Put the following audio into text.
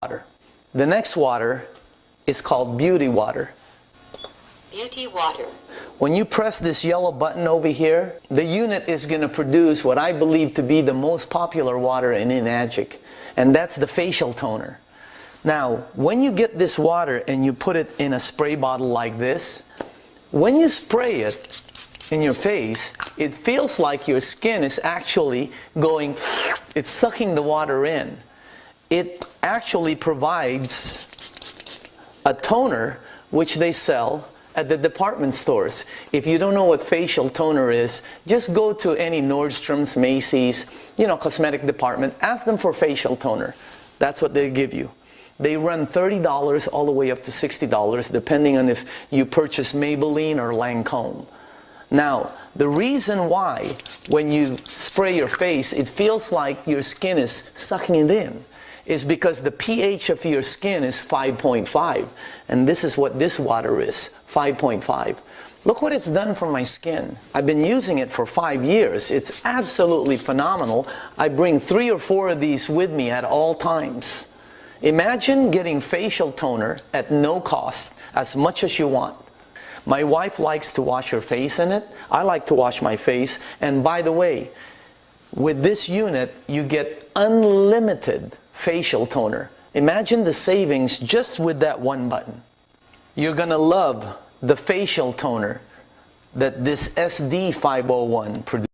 water. The next water is called Beauty Water. Beauty Water. When you press this yellow button over here, the unit is going to produce what I believe to be the most popular water in Enagic, and that's the facial toner. Now, when you get this water and you put it in a spray bottle like this, when you spray it in your face, it feels like your skin is actually going, it's sucking the water in. It actually provides a toner which they sell at the department stores. If you don't know what facial toner is, just go to any Nordstrom's, Macy's, cosmetic department, ask them for facial toner. That's what they give you. They run $30 all the way up to $60, depending on if you purchase Maybelline or Lancome. Now, the reason why when you spray your face, it feels like your skin is sucking it in, is because the pH of your skin is 5.5. And this is what this water is, 5.5. Look what it's done for my skin. I've been using it for 5 years. It's absolutely phenomenal. I bring 3 or 4 of these with me at all times. Imagine getting facial toner at no cost, as much as you want. My wife likes to wash her face in it. I like to wash my face. And by the way, with this unit, you get unlimited facial toner. Imagine the savings just with that one button. You're gonna love the facial toner that this SD501 produces.